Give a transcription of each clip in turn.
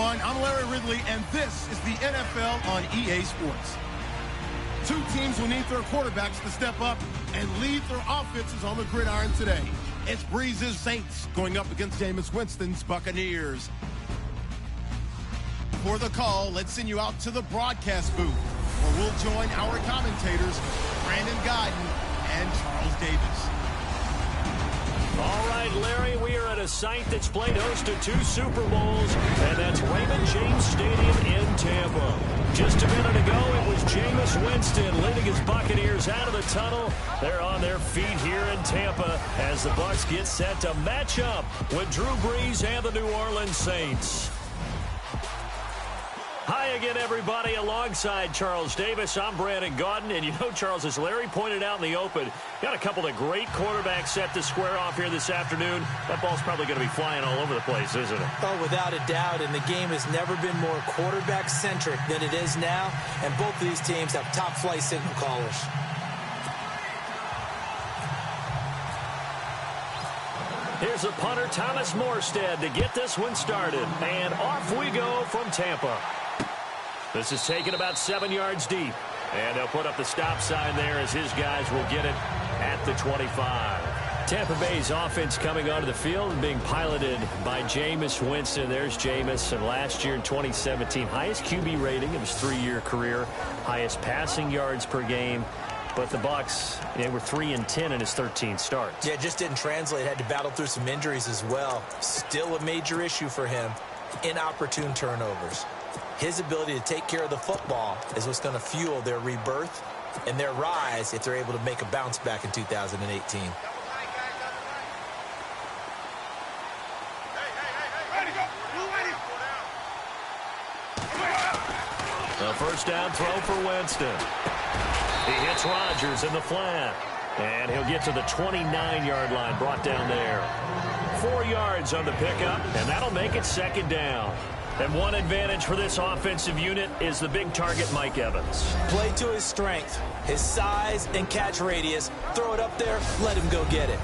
everyone. I'm Larry Ridley, and this is the NFL on EA Sports. Two teams will need their quarterbacks to step up and lead their offenses on the gridiron today. It's Breeze's Saints going up against Jameis Winston's Buccaneers. For the call, let's send you out to the broadcast booth, where we'll join our commentators, Brandon Guyton and Charles Davis. All right, Larry, we are at a site that's played host to 2 Super Bowls, and that's Raymond James Stadium in Tampa. Just a minute ago, it was Jameis Winston leading his Buccaneers out of the tunnel. They're on their feet here in Tampa as the Bucs get set to match up with Drew Brees and the New Orleans Saints. Hi again, everybody. Alongside Charles Davis, I'm Brandon Guyton. And you know, Charles, as Larry pointed out in the open, got a couple of great quarterbacks set to square off here this afternoon. That ball's probably going to be flying all over the place, isn't it? Oh, without a doubt. And the game has never been more quarterback-centric than it is now. And both of these teams have top-flight signal callers. Here's a punter, Thomas Morstead, to get this one started. And off we go from Tampa. This is taken about 7 yards deep. And they'll put up the stop sign there as his guys will get it at the 25. Tampa Bay's offense coming onto the field and being piloted by Jameis Winston. There's Jameis, and last year in 2017, highest QB rating of his 3-year career, highest passing yards per game. But the Bucs, they were 3-10 in his 13 starts. Yeah, just didn't translate. Had to battle through some injuries as well. Still a major issue for him. Inopportune turnovers. His ability to take care of the football is what's going to fuel their rebirth and their rise if they're able to make a bounce back in 2018. The first down throw for Winston. He hits Rodgers in the flat. And he'll get to the 29-yard line, brought down there. 4 yards on the pickup, and that'll make it second down. And one advantage for this offensive unit is the big target, Mike Evans. Play to his strength, his size and catch radius. Throw it up there, let him go get it.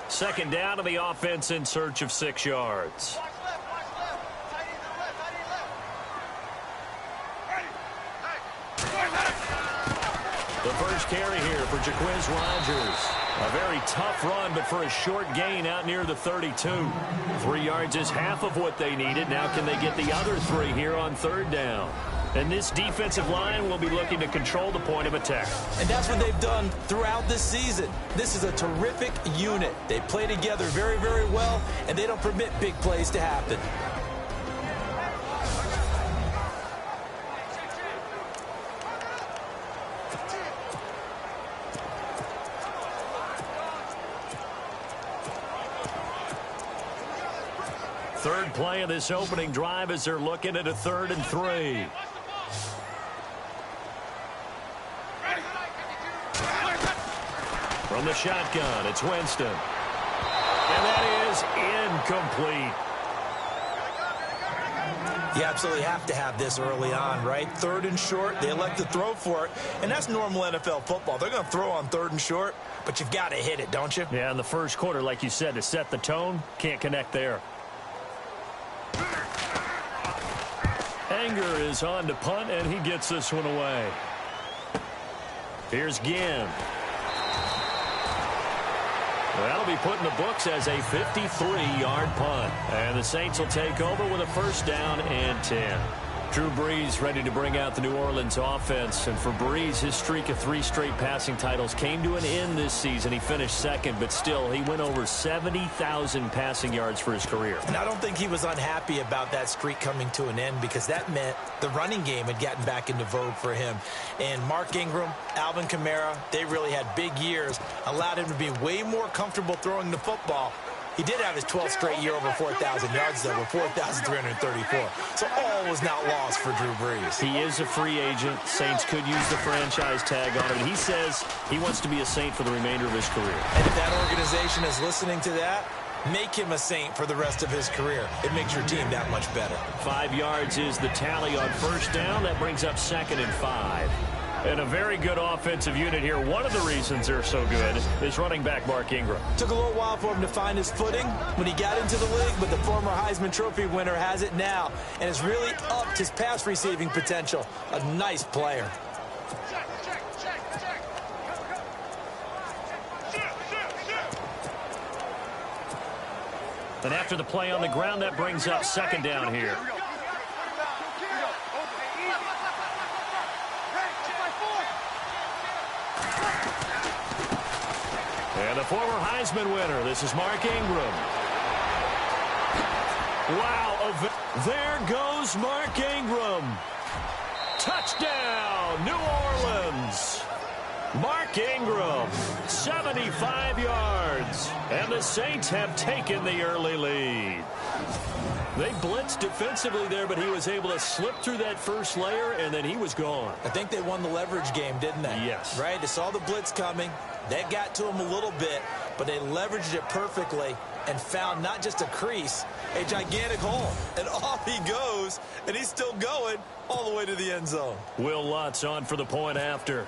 Second down to the offense in search of 6 yards. The first carry here for Jaquiz Rodgers. A very tough run, but for a short gain out near the 32. 3 yards is half of what they needed. Now can they get the other 3 here on third down? And this defensive line will be looking to control the point of attack. And that's what they've done throughout this season. This is a terrific unit. They play together very, very well, and they don't permit big plays to happen. Third play of this opening drive as they're looking at a 3rd and 3. From the shotgun, it's Winston. And that is incomplete. You absolutely have to have this early on, right? 3rd and short, they elect to throw for it, and that's normal NFL football. They're going to throw on 3rd and short, but you've got to hit it, don't you? Yeah, in the first quarter, like you said, to set the tone, can't connect there. Anger is on to punt, and he gets this one away. Here's Ginn. That'll be put in the books as a 53-yard punt. And the Saints will take over with a first down and 10. Drew Brees ready to bring out the New Orleans offense. And for Brees, his streak of 3 straight passing titles came to an end this season. He finished second, but still, he went over 70,000 passing yards for his career. And I don't think he was unhappy about that streak coming to an end, because that meant the running game had gotten back into vogue for him. And Mark Ingram, Alvin Kamara, they really had big years, allowed him to be way more comfortable throwing the football. He did have his 12th straight year over 4,000 yards, though, with 4,334. So all was not lost for Drew Brees. He is a free agent. Saints could use the franchise tag on him. And he says he wants to be a Saint for the remainder of his career. And if that organization is listening to that, make him a Saint for the rest of his career. It makes your team that much better. 5 yards is the tally on first down. That brings up 2nd and 5. And a very good offensive unit here. One of the reasons they're so good is running back Mark Ingram. Took a little while for him to find his footing when he got into the league, but the former Heisman Trophy winner has it now and has really upped his pass receiving potential. A nice player. And after the play on the ground, that brings up second down here. And the former Heisman winner, this is Mark Ingram. Wow, there goes Mark Ingram. Touchdown, New Orleans. Mark Ingram, 75 yards. And the Saints have taken the early lead. They blitzed defensively there, but he was able to slip through that first layer, and then he was gone. I think they won the leverage game, didn't they? Yes. Right? They saw the blitz coming. That got to him a little bit, but they leveraged it perfectly and found not just a crease, a gigantic hole. And off he goes, and he's still going all the way to the end zone. Will Lutz on for the point after.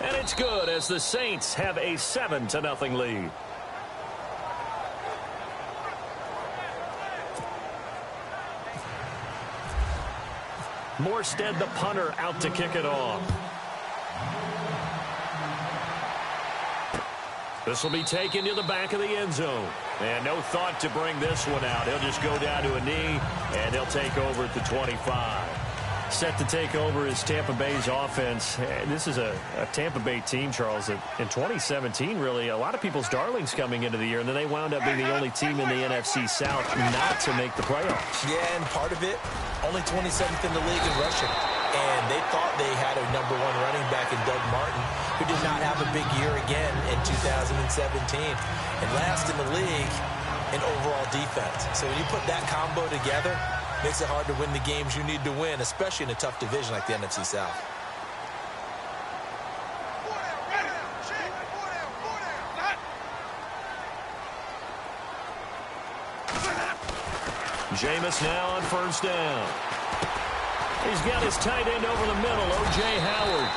And it's good as the Saints have a 7-0 lead. Morstead, the punter, out to kick it off. This will be taken to the back of the end zone. And no thought to bring this one out. He'll just go down to a knee, and he'll take over at the 25. Set to take over is Tampa Bay's offense. This is a Tampa Bay team, Charles, that in 2017, really, a lot of people's darlings coming into the year, and then they wound up being the only team in the NFC South not to make the playoffs. Yeah, and part of it, only 27th in the league in rushing. And they thought they had a #1 running back in Doug Martin, who did not have a big year again in 2017. And last in the league in overall defense. So when you put that combo together, makes it hard to win the games you need to win, especially in a tough division like the NFC South. Jameis now on first down. He's got his tight end over the middle, O.J. Howard.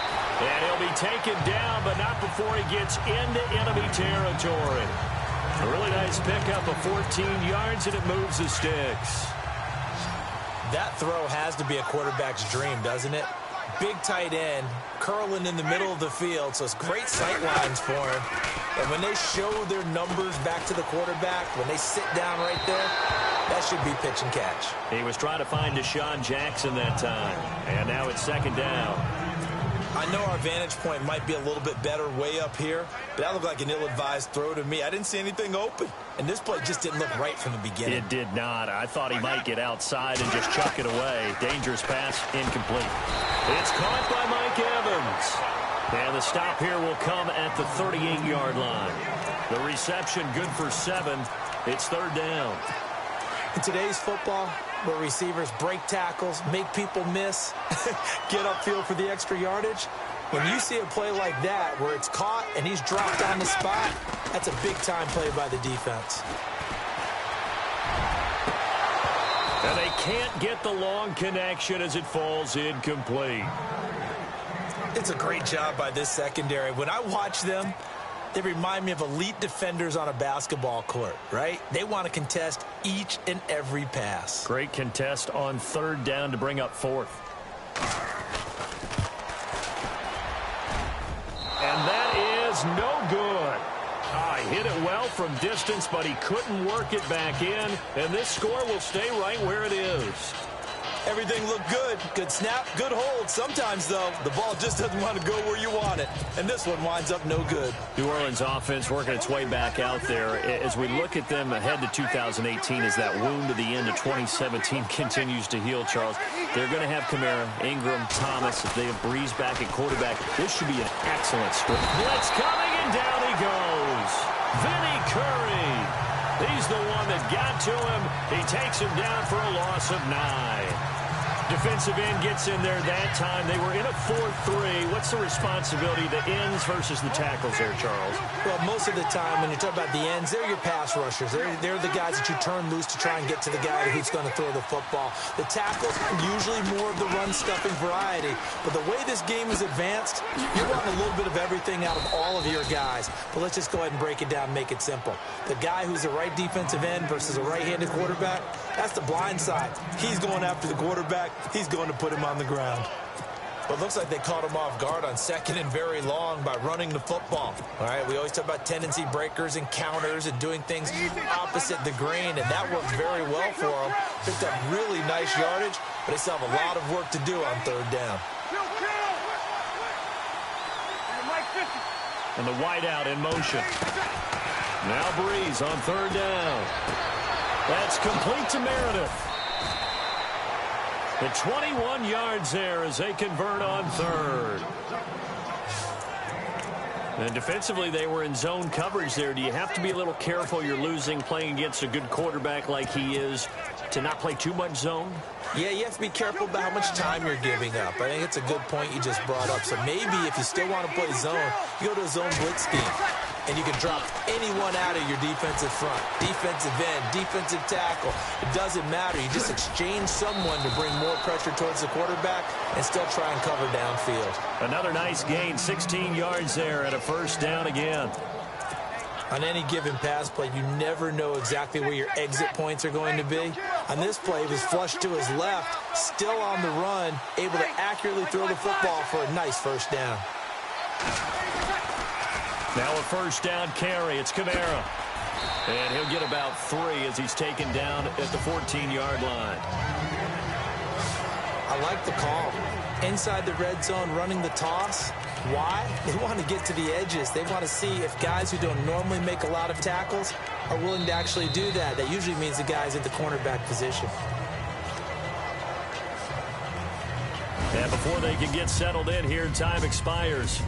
And he'll be taken down, but not before he gets into enemy territory. A really nice pickup of 14 yards, and it moves the sticks. That throw has to be a quarterback's dream, doesn't it? Big tight end, curling in the middle of the field, so it's great sight lines for him. And when they show their numbers back to the quarterback, when they sit down right there, that should be pitch and catch. He was trying to find Deshaun Jackson that time, and now it's second down. I know our vantage point might be a little bit better way up here, but that looked like an ill-advised throw to me. I didn't see anything open, and this play just didn't look right from the beginning. It did not. I thought he might get outside and just chuck it away. Dangerous pass, incomplete. It's caught by Mike Evans. And the stop here will come at the 38-yard line. The reception good for 7. It's third down. In today's football, where receivers break tackles, make people miss, get upfield for the extra yardage, when you see a play like that where it's caught and he's dropped on the spot, that's a big-time play by the defense. And they can't get the long connection as it falls incomplete. It's a great job by this secondary. When I watch them, they remind me of elite defenders on a basketball court, right? They want to contest each and every pass. Great contest on third down to bring up fourth. And that is no good. He hit it well from distance, but he couldn't work it back in. And this score will stay right where it is. Everything looked good. Good snap, good hold. Sometimes, though, the ball just doesn't want to go where you want it. And this one winds up no good. New Orleans offense working its way back out there. As we look at them ahead to 2018, as that wound to the end of 2017 continues to heal, Charles, they're going to have Kamara, Ingram, Thomas. If they have Breeze back at quarterback, this should be an excellent score. Blitz coming, and down he goes. Vinny Curry. He's the one that got to him. He takes him down for a loss of 9. Defensive end gets in there that time. They were in a 4-3. What's the responsibility, the ends versus the tackles there, Charles? Well, most of the time when you talk about the ends, they're your pass rushers. They're the guys that you turn loose to try and get to the guy who's going to throw the football. The tackles, usually more of the run-stuffing variety. But the way this game is advanced, you're wanting a little bit of everything out of all of your guys. But let's just go ahead and break it down and make it simple. The guy who's the right defensive end versus a right-handed quarterback, that's the blind side. He's going after the quarterback. He's going to put him on the ground. But it looks like they caught him off guard on second and very long by running the football. All right, we always talk about tendency breakers and counters and doing things opposite the grain, and that worked very well for them. Picked up really nice yardage, but they still have a lot of work to do on third down. And the wideout in motion. Now Breeze on third down. That's complete to Meredith. The 21 yards there as they convert on third. And defensively, they were in zone coverage there. Do you have to be a little careful? You're losing playing against a good quarterback like he is to not play too much zone? Yeah, you have to be careful about how much time you're giving up. I think it's a good point you just brought up. So maybe if you still want to play zone, you go to a zone blitz scheme. And you can drop anyone out of your defensive front. Defensive end, defensive tackle. It doesn't matter. You just exchange someone to bring more pressure towards the quarterback and still try and cover downfield. Another nice gain, 16 yards there and a first down again. On any given pass play, you never know exactly where your exit points are going to be. On this play, he was flushed to his left, still on the run, able to accurately throw the football for a nice first down. Now a first down carry. It's Kamara. And he'll get about 3 as he's taken down at the 14-yard line. I like the call. Inside the red zone, running the toss. Why? They want to get to the edges. They want to see if guys who don't normally make a lot of tackles are willing to actually do that. That usually means the guy's in the cornerback position. And before they can get settled in here, time expires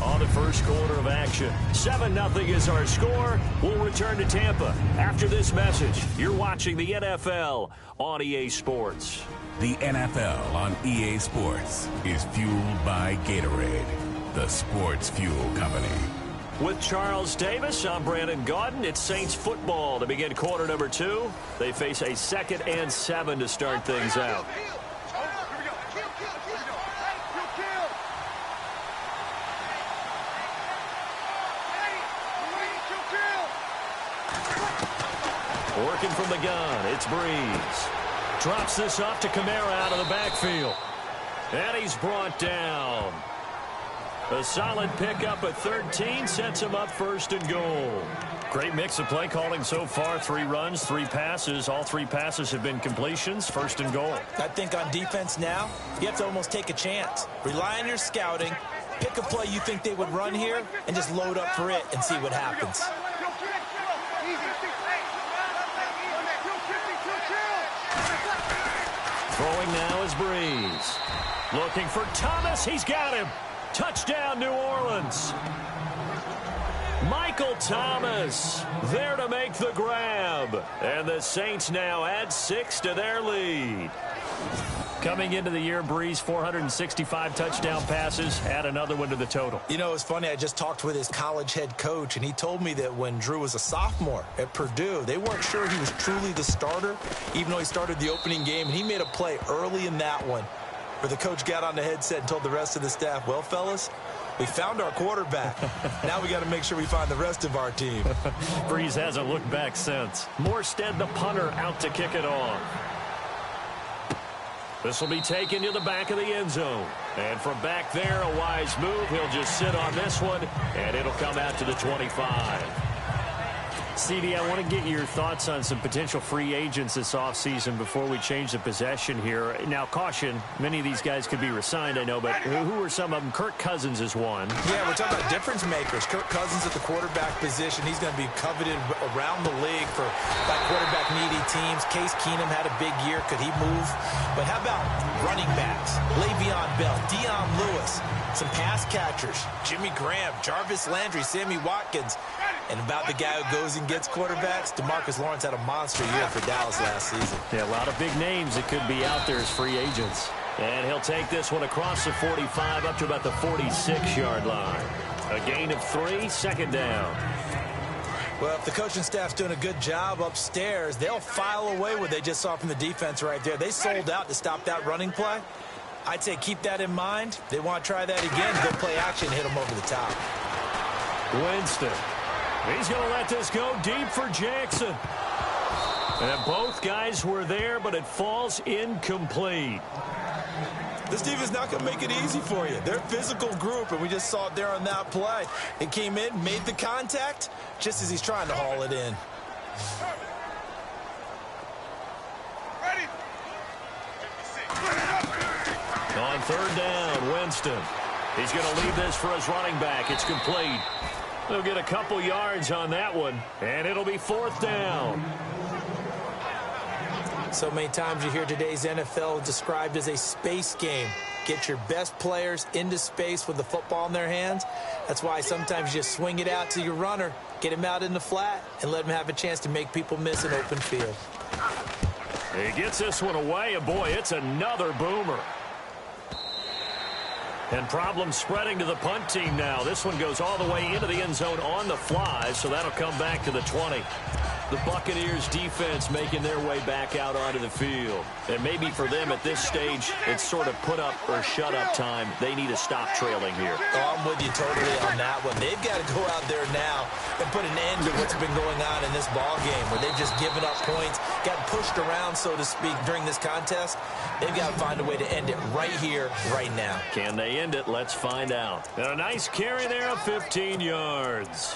on the first quarter of action. 7-0 is our score. We'll return to Tampa after this message. You're watching the NFL on EA Sports. The NFL on EA Sports is fueled by Gatorade, the sports fuel company. With Charles Davis, I'm Brandon Gaudin. It's Saints football to begin quarter number 2. They face a 2nd and 7 to start things out. Working from the gun, it's Breeze. Drops this off to Kamara out of the backfield. And he's brought down. A solid pickup at 13 sets him up first and goal. Great mix of play calling so far. 3 runs, 3 passes. All 3 passes have been completions. First and goal. I think on defense now, you have to almost take a chance. Rely on your scouting. Pick a play you think they would run here and just load up for it and see what happens. Throwing now is Breeze. Looking for Thomas. He's got him. Touchdown, New Orleans. Michael Thomas there to make the grab. And the Saints now add 6 to their lead. Coming into the year, Breeze, 465 touchdown passes. Add another one to the total. You know, it's funny. I just talked with his college head coach, and he told me that when Drew was a sophomore at Purdue, they weren't sure he was truly the starter, even though he started the opening game. And he made a play early in that one where the coach got on the headset and told the rest of the staff, well, fellas, we found our quarterback. Now we got to make sure we find the rest of our team. Breeze hasn't looked back since. Morstead, the punter, out to kick it off. This will be taken to the back of the end zone. And from back there, a wise move. He'll just sit on this one, and it'll come out to the 25. CD, I want to get your thoughts on some potential free agents this offseason before we change the possession here. Now, caution, many of these guys could be resigned, I know, but who are some of them? Kirk Cousins is one. Yeah, we're talking about difference makers. Kirk Cousins at the quarterback position. He's going to be coveted around the league for by quarterback-needy teams. Case Keenum had a big year. Could he move? But how about running backs? Le'Veon Bell, Dion Lewis, some pass catchers, Jimmy Graham, Jarvis Landry, Sammy Watkins. And about the guy who goes and gets quarterbacks, DeMarcus Lawrence had a monster year for Dallas last season. Yeah, a lot of big names that could be out there as free agents. And he'll take this one across the 45 up to about the 46-yard line. A gain of 3, second down. Well, if the coaching staff's doing a good job upstairs, they'll file away what they just saw from the defense right there. They sold out to stop that running play. I'd say keep that in mind. They want to try that again. Go play action, hit them over the top. Winston. He's going to let this go deep for Jackson. And both guys were there, but it falls incomplete. This defense is not going to make it easy for you. They're a physical group, and we just saw it there on that play. It came in, made the contact, just as he's trying to haul it in. On third down, Winston. He's going to leave this for his running back. It's complete. They'll get a couple yards on that one, and it'll be fourth down. So many times you hear today's NFL described as a space game. Get your best players into space with the football in their hands. That's why sometimes you just swing it out to your runner, get him out in the flat, and let him have a chance to make people miss an open field. He gets this one away, and boy, it's another boomer. And problems spreading to the punt team now. This one goes all the way into the end zone on the fly, so that'll come back to the 20. The Buccaneers defense making their way back out onto the field. And maybe for them at this stage, it's sort of put up or shut up time. They need to stop trailing here. Oh, I'm with you totally on that one. They've got to go out there now and put an end to what's been going on in this ball game where they've just given up points, got pushed around, so to speak, during this contest. They've got to find a way to end it right here, right now. Can they end it? Let's find out. And a nice carry there of 15 yards.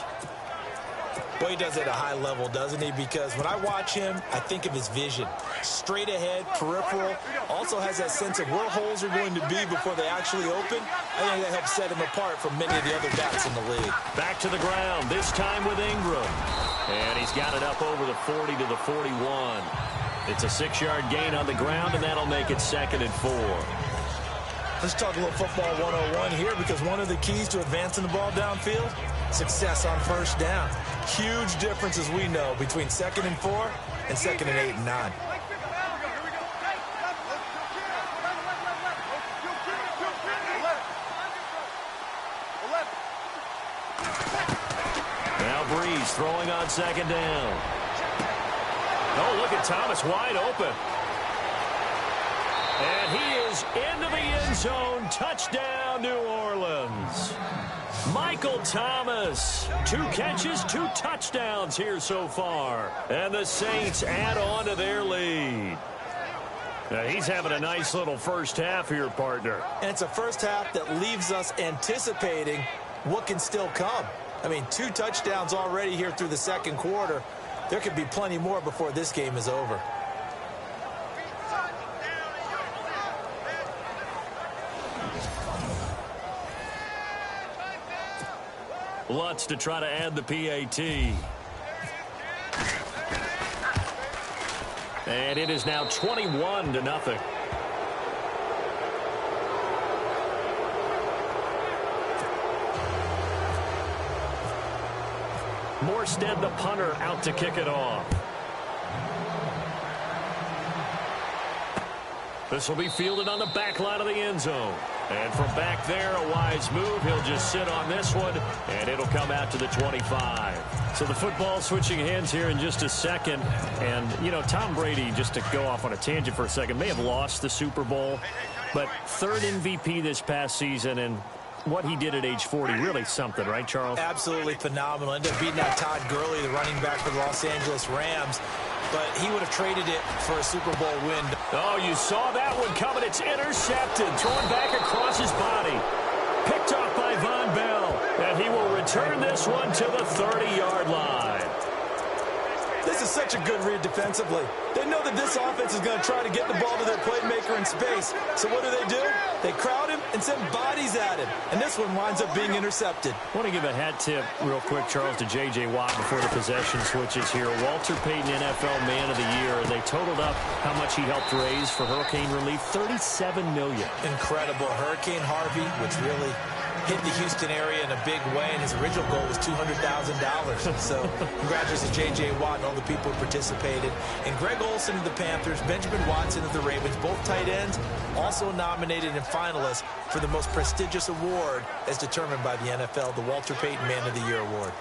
Boy, he does it at a high level, doesn't he? Because when I watch him, I think of his vision. Straight ahead, peripheral. Also has that sense of where holes are going to be before they actually open. I think that helps set him apart from many of the other backs in the league. Back to the ground, this time with Ingram. And he's got it up over the 40 to the 41. It's a 6-yard gain on the ground, and that'll make it 2nd and 4. Let's talk a little football 101 here, because one of the keys to advancing the ball downfield, success on first down. Huge difference, as we know, between 2nd and 4 and 2nd and 8 and 9. Now Breeze throwing on 2nd down. Oh, look at Thomas wide open. And he is into the end zone. Touchdown, New Orleans. Michael Thomas, 2 catches, 2 touchdowns here so far. And the Saints add on to their lead. Now, he's having a nice little first half here, partner. And it's a first half that leaves us anticipating what can still come. I mean, 2 touchdowns already here through the second quarter. There could be plenty more before this game is over. Lutz to try to add the PAT. And it is now 21-0. Morstead, the punter, out to kick it off. This will be fielded on the back line of the end zone. And from back there, a wise move. He'll just sit on this one, and it'll come out to the 25. So the football switching hands here in just a second. And, you know, Tom Brady, just to go off on a tangent for a second, may have lost the Super Bowl, but 3rd MVP this past season, and what he did at age 40, really something, right, Charles? Absolutely phenomenal. Ended up beating out Todd Gurley, the running back for the Los Angeles Rams. But he would have traded it for a Super Bowl win. Oh, you saw that one coming. It's intercepted. Thrown back across his body. Picked off by Von Bell. And he will return this one to the 30-yard line. This is such a good read defensively. They know that this offense is going to try to get the ball to their playmaker in space. So what do? They crowd him and send bodies at him. And this one winds up being intercepted. I want to give a hat tip real quick, Charles, to J.J. Watt before the possession switches here. Walter Payton, NFL Man of the Year. They totaled up how much he helped raise for hurricane relief. $37 million. Incredible. Hurricane Harvey, which really hit the Houston area in a big way, and his original goal was $200,000. So congratulations to J.J. Watt and all the people who participated. And Greg Olsen of the Panthers, Benjamin Watson of the Ravens, both tight ends, also nominated and finalists for the most prestigious award as determined by the NFL, the Walter Payton Man of the Year Award.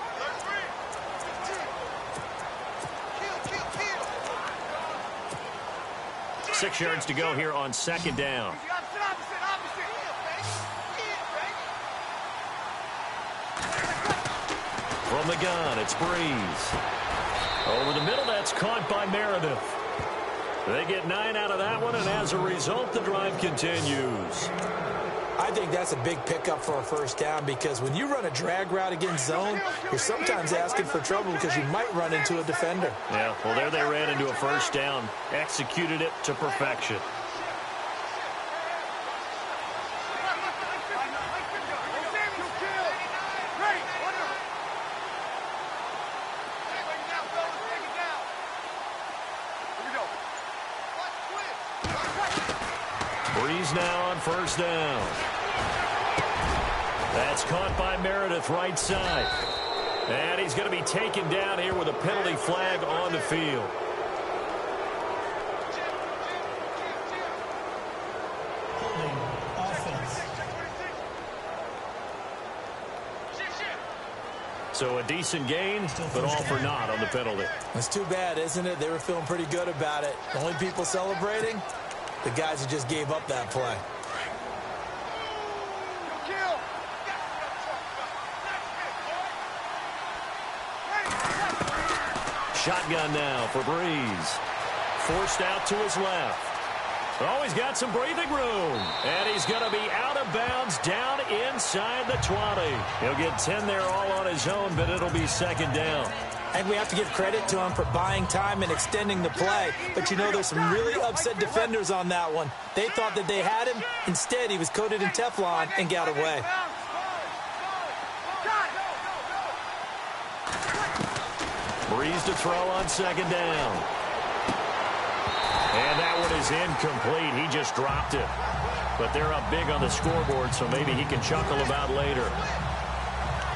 Six yards to go here on second down. From the gun, it's Breeze. Over the middle, that's caught by Meredith. They get 9 out of that one, and as a result, the drive continues. I think that's a big pickup for a first down, because when you run a drag route against zone, you're sometimes asking for trouble because you might run into a defender. Yeah, well, there they ran into a first down, executed it to perfection. Breeze now on first down. That's caught by Meredith, right side. And he's going to be taken down here with a penalty flag on the field. So a decent gain, but all for naught on the penalty. It's too bad, isn't it? They were feeling pretty good about it. The only people celebrating, the guys who just gave up that play. Shotgun now for Breeze. Forced out to his left. Oh, he's got some breathing room. And he's going to be out of bounds down inside the 20. He'll get 10 there all on his own, but it'll be second down. And we have to give credit to him for buying time and extending the play. But, you know, there's some really upset defenders on that one. They thought that they had him. Instead, he was coated in Teflon and got away. Breeze to throw on second down. And that one is incomplete. He just dropped it. But they're up big on the scoreboard, so maybe he can chuckle about later.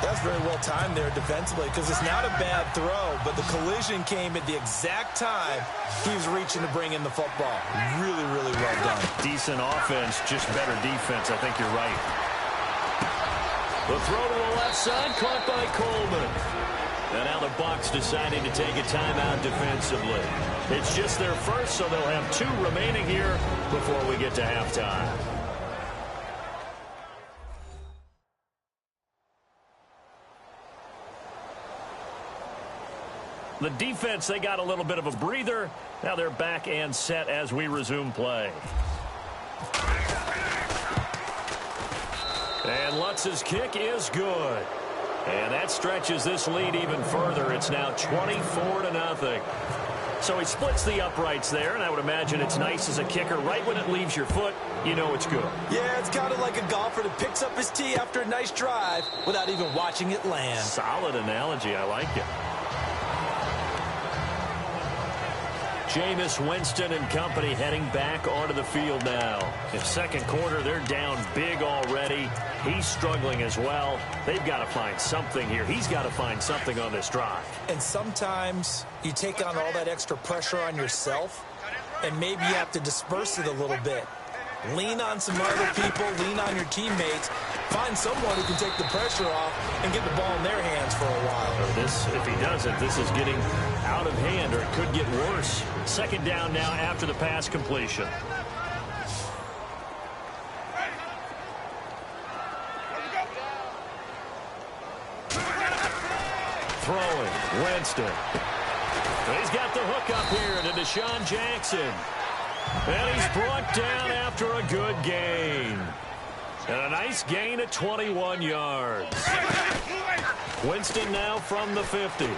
That's very well timed there defensively, because it's not a bad throw, but the collision came at the exact time he was reaching to bring in the football. Really, really well done. Decent offense, just better defense. I think you're right. The throw to the left side, caught by Coleman. And now the Bucs deciding to take a timeout defensively. It's just their first, so they'll have 2 remaining here before we get to halftime. The defense, they got a little bit of a breather. Now they're back and set as we resume play. And Lutz's kick is good. And that stretches this lead even further. It's now 24-0. So he splits the uprights there, and I would imagine it's nice as a kicker. Right when it leaves your foot, you know it's good. Yeah, it's kind of like a golfer that picks up his tee after a nice drive without even watching it land. Solid analogy. I like it. Jameis Winston and company heading back onto the field now. In second quarter, they're down big already. He's struggling as well. They've got to find something here. He's got to find something on this drive. And sometimes you take on all that extra pressure on yourself, and maybe you have to disperse it a little bit. Lean on some other people, lean on your teammates. Find someone who can take the pressure off and get the ball in their hands for a while. If he doesn't, this is getting out of hand, or it could get worse. Second down now after the pass completion. Throwing, Winston. He's got the hook up here to Deshaun Jackson. And he's brought down after a good gain. And a nice gain at 21 yards. Winston now from the 50.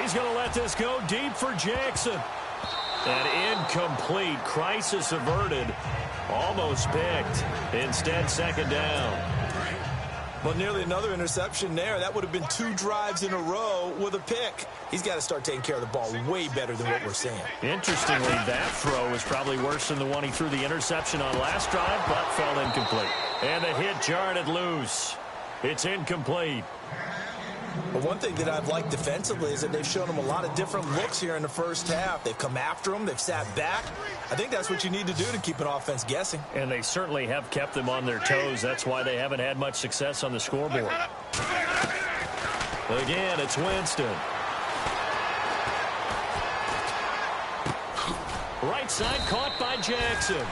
He's going to let this go deep for Jackson. And incomplete. Crisis averted. Almost picked. Instead, second down. Well, nearly another interception there. That would have been 2 drives in a row with a pick. He's got to start taking care of the ball way better than what we're seeing. Interestingly, that throw was probably worse than the one he threw the interception on last drive, but fell incomplete. And the hit jarred it loose. It's incomplete. But one thing that I've liked defensively is that they've shown him a lot of different looks here in the first half. They've come after him. They've sat back. I think that's what you need to do to keep an offense guessing. And they certainly have kept them on their toes. That's why they haven't had much success on the scoreboard. Again, it's Winston. Right side caught by Jackson.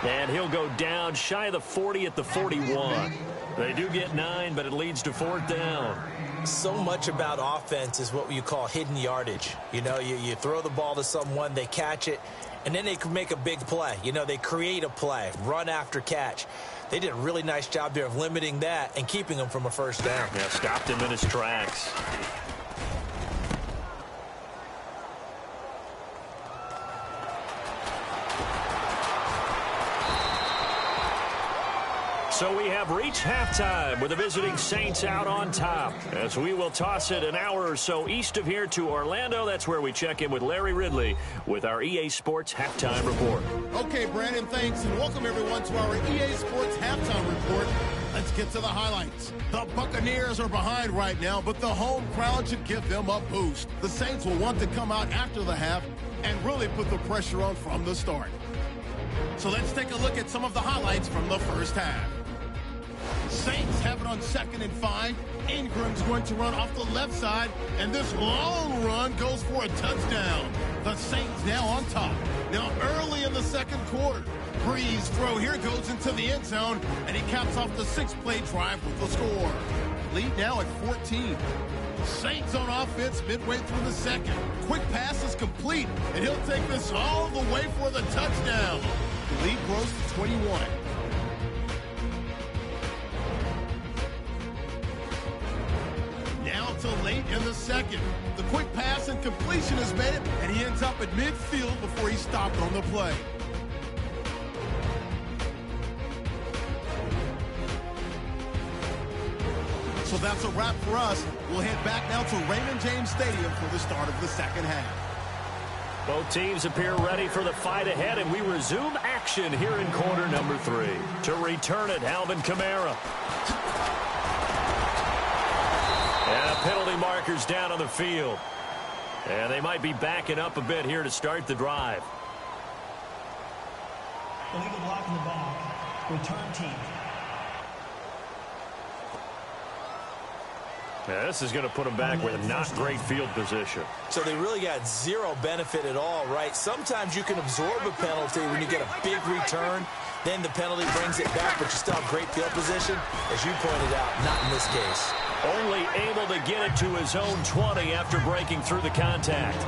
And he'll go down shy of the 40 at the 41. They do get 9, but it leads to 4th down. So much about offense is what you call hidden yardage. You know, you throw the ball to someone, they catch it, and then they can make a big play. You know, they create a play, run after catch. They did a really nice job there of limiting that and keeping him from a first down. Yeah, stopped him in his tracks. So we have reached halftime with the visiting Saints out on top. As we will toss it an hour or so east of here to Orlando. That's where we check in with Larry Ridley with our EA Sports Halftime Report. Okay, Brandon, thanks, and welcome everyone to our EA Sports Halftime Report. Let's get to the highlights. The Buccaneers are behind right now, but the home crowd should give them a boost. The Saints will want to come out after the half and really put the pressure on from the start. So let's take a look at some of the highlights from the first half. Saints have it on 2nd and 5. Ingram's going to run off the left side, and this long run goes for a touchdown. The Saints now on top. Now early in the second quarter, Breeze throw here goes into the end zone, and he caps off the 6-play drive with the score. Lead now at 14. Saints on offense midway through the second. Quick pass is complete, and he'll take this all the way for the touchdown. The lead grows to 21. Till late in the second. The quick pass and completion has made it, and he ends up at midfield before he stopped on the play. So that's a wrap for us. We'll head back now to Raymond James Stadium for the start of the second half. Both teams appear ready for the fight ahead, and we resume action here in quarter number 3. To return it, Alvin Kamara. And penalty markers down on the field. And they might be backing up a bit here to start the drive. Illegal block in the back. Return team. Yeah, this is going to put them back with not great field position. So they really got zero benefit at all, right? Sometimes you can absorb a penalty when you get a big return. Then the penalty brings it back, but you still have great field position. As you pointed out, not in this case. Only able to get it to his own 20 after breaking through the contact.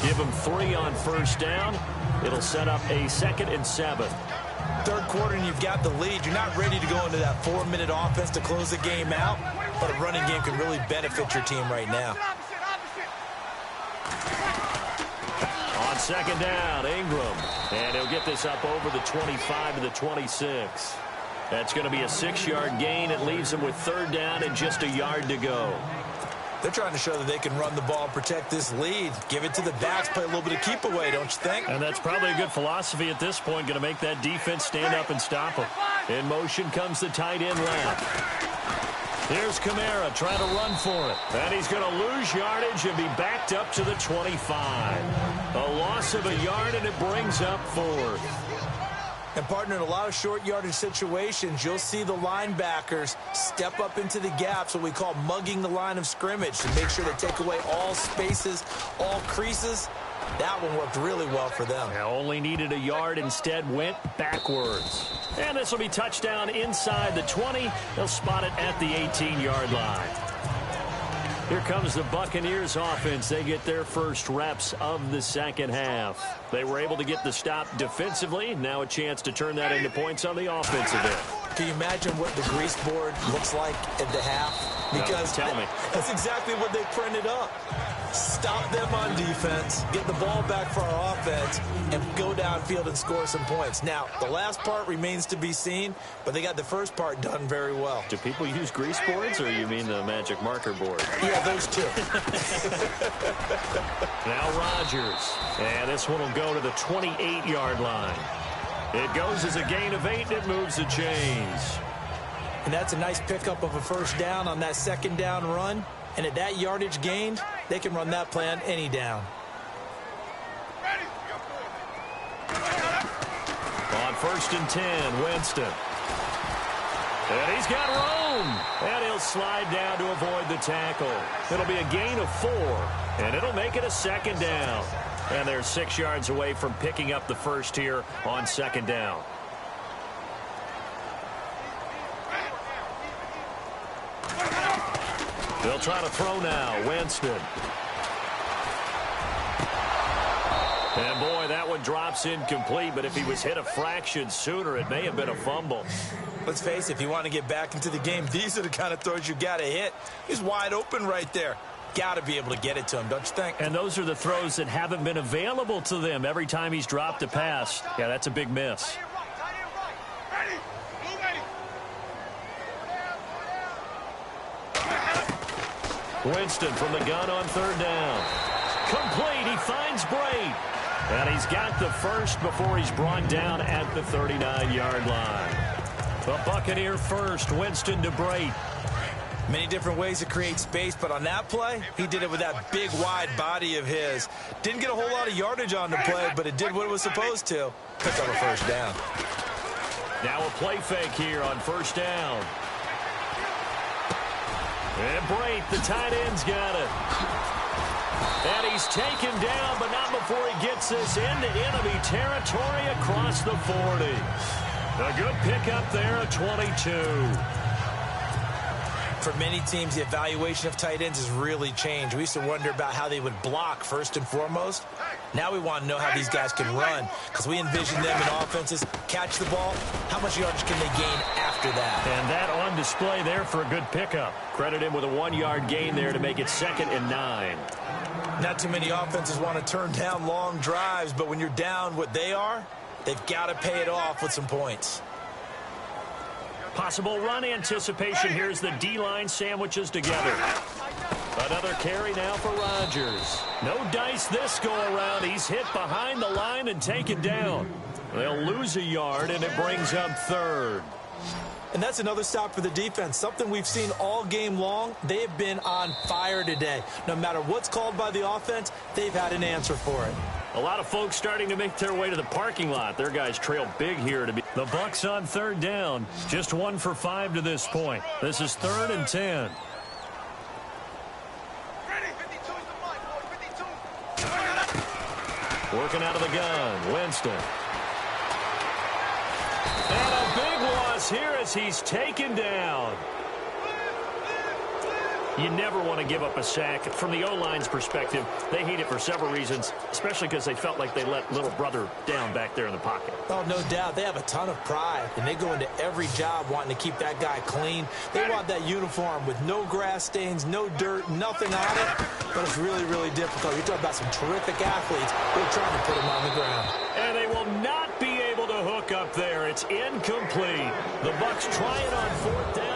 Give him 3 on first down. It'll set up a 2nd and 7. Third quarter and you've got the lead. You're not ready to go into that 4-minute offense to close the game out, but a running game can really benefit your team right now. On 2nd down, Ingram. And he'll get this up over the 25 to the 26. That's going to be a 6-yard gain. It leaves them with 3rd down and just a yard to go. They're trying to show that they can run the ball and protect this lead. Give it to the backs, play a little bit of keep away, don't you think? And that's probably a good philosophy at this point, going to make that defense stand up and stop them. In motion comes the tight end left. Here's Kamara trying to run for it. And he's going to lose yardage and be backed up to the 25. A loss of a yard, and it brings up 4th. And, partner, in a lot of short yardage situations, you'll see the linebackers step up into the gaps, what we call mugging the line of scrimmage, to make sure they take away all spaces, all creases. That one worked really well for them. Now only needed a yard, instead went backwards. And this will be touchdown inside the 20. They'll spot it at the 18-yard line. Here comes the Buccaneers offense. They get their first reps of the second half. They were able to get the stop defensively. Now a chance to turn that into points on the offensive end. Can you imagine what the grease board looks like at the half? Because tell me. That's exactly what they printed up. Stop them on defense, get the ball back for our offense, and go downfield and score some points. Now, the last part remains to be seen, but they got the first part done very well. Do people use grease boards, or you mean the magic marker board? Yeah, those two. Now Rodgers. And this one will go to the 28-yard line. It goes as a gain of 8, and it moves the chains. And that's a nice pickup of a first down on that second down run. And at that yardage gained, they can run that play on any down. On 1st and 10, Winston. And he's got room. And he'll slide down to avoid the tackle. It'll be a gain of 4, and it'll make it a second down. And they're 6 yards away from picking up the first here on second down. They'll try to throw now. Winston. And, boy, that one drops incomplete, but if he was hit a fraction sooner, it may have been a fumble. Let's face it, if you want to get back into the game, these are the kind of throws you got to hit. He's wide open right there. Got to be able to get it to him, don't you think? And those are the throws that haven't been available to them every time he's dropped a pass. Yeah, that's a big miss. Winston from the gun on 3rd down. Complete. He finds Brate. And he's got the first before he's brought down at the 39-yard line. The Buccaneer first. Winston to Brate. Many different ways to create space, but on that play, he did it with that big, wide body of his. Didn't get a whole lot of yardage on the play, but it did what it was supposed to. Picked up a first down. Now a play fake here on 1st down. And Brate, the tight end's got it. And he's taken down, but not before he gets this into enemy territory across the 40. A good pickup there at 22. For many teams, the evaluation of tight ends has really changed. We used to wonder about how they would block first and foremost. Now we want to know how these guys can run, because we envision them in offenses catch the ball. How much yardage can they gain after that? And that on display there for a good pickup. Credit him with a 1-yard gain there to make it 2nd and 9. Not too many offenses want to turn down long drives, but when you're down what they are, they've got to pay it off with some points. Possible run anticipation. Here's the D-line sandwiches together. Another carry now for Rodgers. No dice this go-around. He's hit behind the line and taken down. They'll lose a yard, and it brings up 3rd. And that's another stop for the defense. Something we've seen all game long. They have been on fire today. No matter what's called by the offense, they've had an answer for it. A lot of folks starting to make their way to the parking lot. Their guys trail big here. The Bucs on 3rd down. Just 1 for 5 to this point. This is 3rd and 10. Working out of the gun. Winston. And a big loss here as he's taken down. You never want to give up a sack. From the O-line's perspective, they hate it for several reasons, especially because they felt like they let little brother down back there in the pocket. Oh, no doubt. They have a ton of pride, and they go into every job wanting to keep that guy clean. They want that uniform with no grass stains, no dirt, nothing on it, but it's really, really difficult. You're talking about some terrific athletes. They're trying to put him on the ground. And they will not be able to hook up there. It's incomplete. The Bucs try it on 4th down.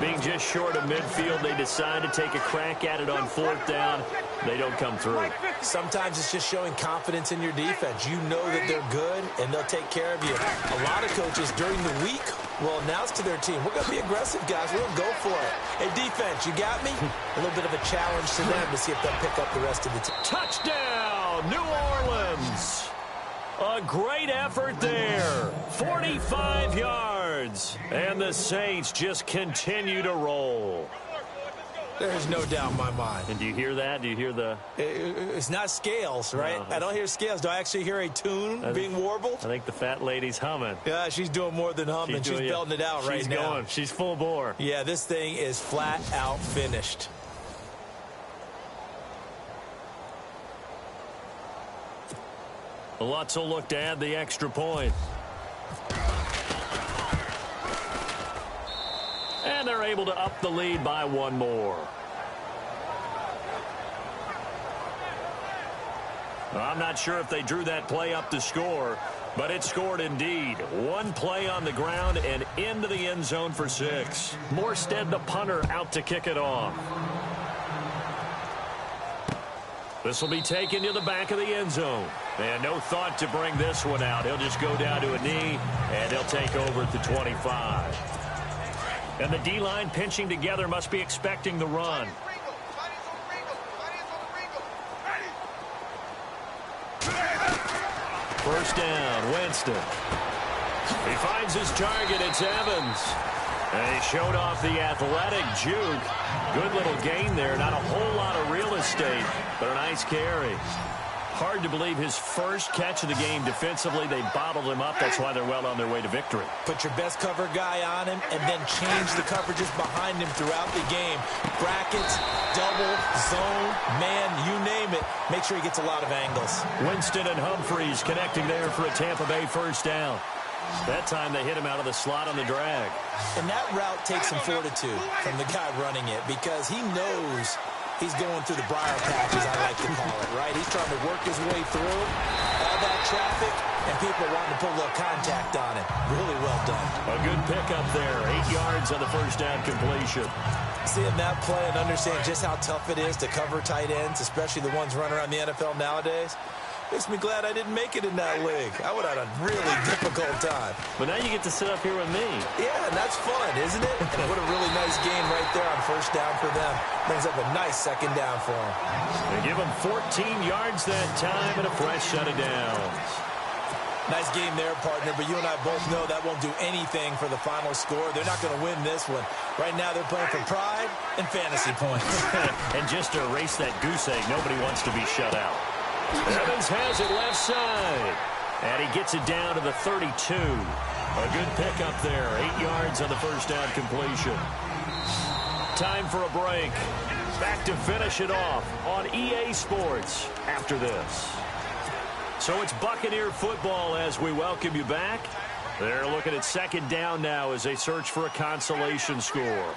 Being just short of midfield, they decide to take a crack at it on 4th down. They don't come through. Sometimes it's just showing confidence in your defense. You know that they're good, and they'll take care of you. A lot of coaches during the week will announce to their team, we're going to be aggressive, guys. We're going to go for it. Hey, defense, you got me? A little bit of a challenge to them to see if they'll pick up the rest of the team. Touchdown, New Orleans. A great effort there. 45 yards. And the Saints just continue to roll. There's no doubt in my mind. And do you hear that? Do you hear the... It's not scales, right? No. I don't hear scales. Do I actually hear a tune being warbled? I think the fat lady's humming. Yeah, she's doing more than humming. She's belting it out right now. She's going. She's full bore. Yeah, this thing is flat out finished. Lutz will look to add the extra point. And they're able to up the lead by 1 more. I'm not sure if they drew that play up to score, but it scored indeed. One play on the ground and into the end zone for 6. Morstead, the punter, out to kick it off. This will be taken to the back of the end zone. And no thought to bring this one out. He'll just go down to a knee, and he'll take over at the 25. And the D-line pinching together must be expecting the run. First down, Winston. He finds his target. It's Evans. And he showed off the athletic juke. Good little gain there. Not a whole lot of real estate, but a nice carry. Hard to believe his first catch of the game defensively. They bottled him up. That's why they're well on their way to victory. Put your best cover guy on him and then change the coverages behind him throughout the game. Brackets, double, zone, man, you name it. Make sure he gets a lot of angles. Winston and Humphreys connecting there for a Tampa Bay first down. That time they hit him out of the slot on the drag. And that route takes some fortitude from the guy running it because he knows he's going through the briar patches, I like to call it, right? He's trying to work his way through all that traffic, and people wanting to put a little contact on it. Really well done. A good pickup there. 8 yards on the first down completion. Seeing that play and understanding just how tough it is to cover tight ends, especially the ones running around the NFL nowadays, makes me glad I didn't make it in that league. I would have had a really difficult time. But now you get to sit up here with me. Yeah, and that's fun, isn't it? And what a really nice gain right there on first down for them. Brings up a nice second down for them. They give them 14 yards that time and a fresh set of downs. Nice game there, partner, but you and I both know that won't do anything for the final score. They're not going to win this one. Right now they're playing for pride and fantasy points. And just to erase that goose egg, nobody wants to be shut out. Evans has it left side. And he gets it down to the 32. A good pickup there. 8 yards on the first down completion. Time for a break. Back to finish it off on EA Sports after this. So it's Buccaneer football as we welcome you back. They're looking at second down now as they search for a consolation score.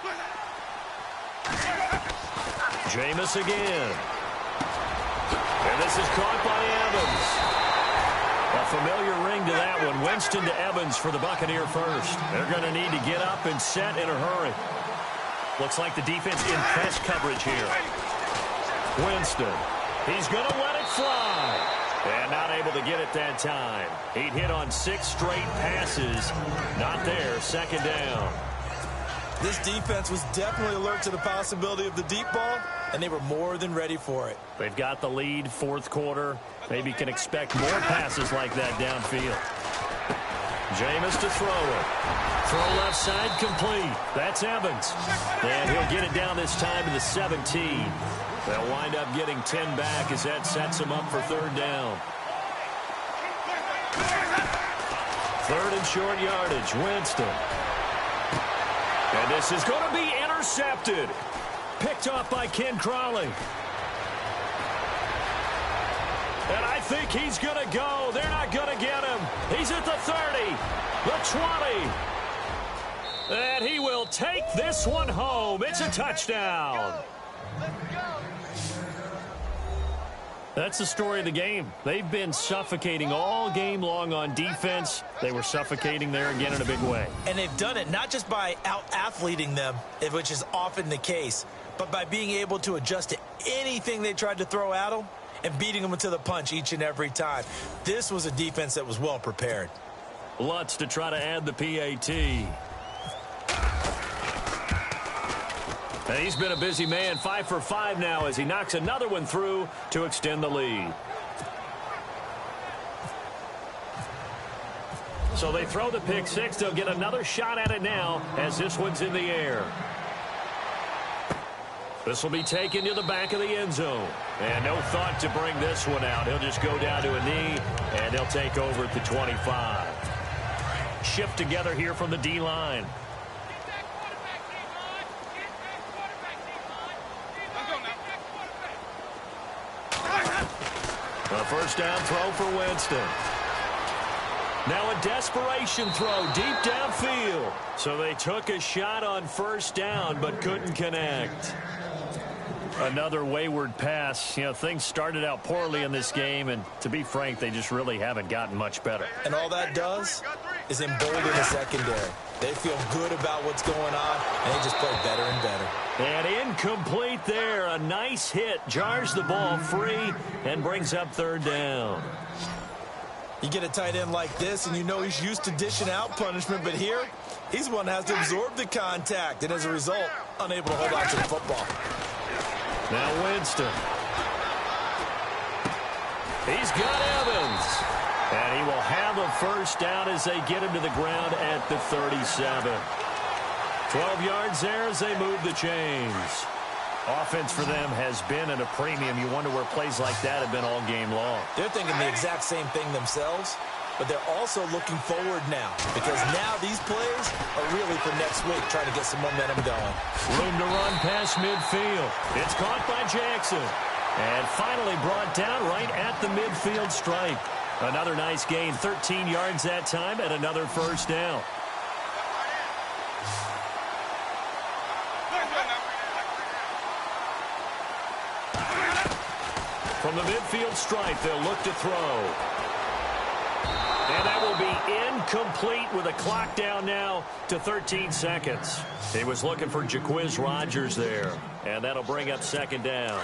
Jameis again. And this is caught by Evans. A familiar ring to that one. Winston to Evans for the Buccaneer first. They're going to need to get up and set in a hurry. Looks like the defense in press coverage here. Winston. He's going to let it fly. And not able to get it that time. He'd hit on 6 straight passes. Not there. Second down. This defense was definitely alert to the possibility of the deep ball, and they were more than ready for it. They've got the lead, fourth quarter. Maybe can expect more passes like that downfield. Jameis to throw it. Throw left side complete. That's Evans. And he'll get it down this time to the 17. They'll wind up getting 10 back as that sets them up for third down. Third and short yardage. Winston. And this is going to be intercepted. Picked off by Ken Crawley. And I think he's going to go. They're not going to get him. He's at the 30, the 20. And he will take this one home. It's a touchdown. That's the story of the game. They've been suffocating all game long on defense. They were suffocating there again in a big way. And they've done it not just by out-athleting them, which is often the case, but by being able to adjust to anything they tried to throw at them and beating them to the punch each and every time. This was a defense that was well prepared. Lutz to try to add the PAT. And he's been a busy man, 5 for 5 now as he knocks another one through to extend the lead. So they throw the pick six. They'll get another shot at it now as this one's in the air. This will be taken to the back of the end zone. And no thought to bring this one out. He'll just go down to a knee, and they'll take over at the 25. Shift together here from the D-line. A first down throw for Winston. Now a desperation throw deep downfield. So they took a shot on first down but couldn't connect. Another wayward pass. You know, things started out poorly in this game, and to be frank, they just really haven't gotten much better. And all that does is embolden the secondary. They feel good about what's going on, and they just play better and better. And incomplete there. A nice hit. Jars the ball free and brings up third down. You get a tight end like this, and you know he's used to dishing out punishment, but here, he's one that has to absorb the contact, and as a result, unable to hold on to the football. Now Winston. He's got Evans. And he will have a first down as they get him to the ground at the 37. 12 yards there as they move the chains. Offense for them has been at a premium. You wonder where plays like that have been all game long. They're thinking the exact same thing themselves, but they're also looking forward now because now these plays are really for next week, trying to get some momentum going. Room to run past midfield. It's caught by Jackson. And finally brought down right at the midfield stripe. Another nice gain, 13 yards that time, and another first down. From the midfield stripe, they'll look to throw. And that will be incomplete with a clock down now to 13 seconds. He was looking for Jaquiz Rodgers there, and that'll bring up second down.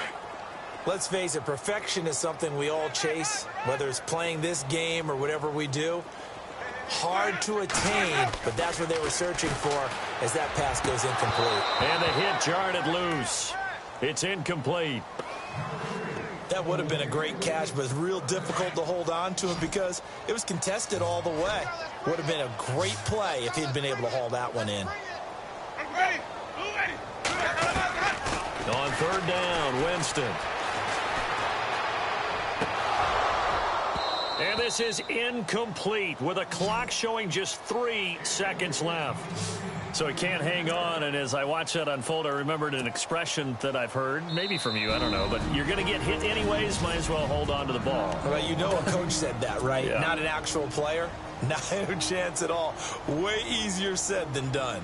Let's face it, perfection is something we all chase, whether it's playing this game or whatever we do. Hard to attain, but that's what they were searching for as that pass goes incomplete. And the hit jarred it loose. It's incomplete. That would have been a great catch, but it's real difficult to hold on to him because it was contested all the way. Would have been a great play if he'd been able to haul that one in. On third down, Winston. And this is incomplete with a clock showing just 3 seconds left. So he can't hang on, and as I watch that unfold, I remembered an expression that I've heard, maybe from you, I don't know, but you're going to get hit anyways, might as well hold on to the ball. Well, you know a coach said that, right? Yeah. Not an actual player. Not a chance at all. Way easier said than done.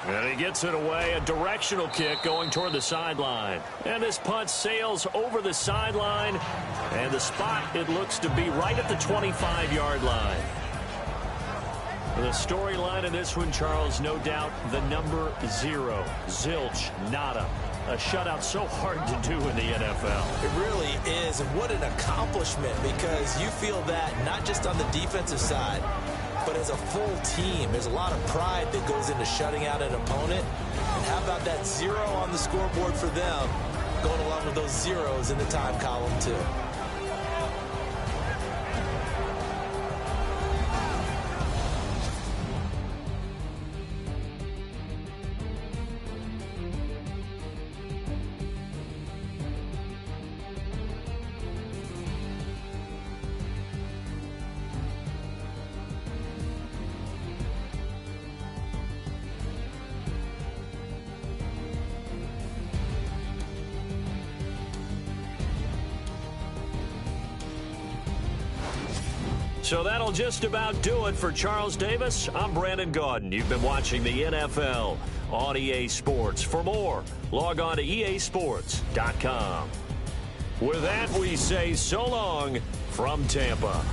And he gets it away, a directional kick going toward the sideline. And this punt sails over the sideline, and the spot, it looks to be right at the 25-yard line. The storyline in this one, Charles, no doubt the number 0, zilch, nada. A shutout so hard to do in the NFL. It really is, and what an accomplishment, because you feel that not just on the defensive side, but as a full team. There's a lot of pride that goes into shutting out an opponent. And how about that 0 on the scoreboard for them, going along with those zeros in the time column too. So that'll just about do it for Charles Davis. I'm Brandon Gaudin. You've been watching the NFL on EA Sports. For more, log on to easports.com. With that, we say so long from Tampa.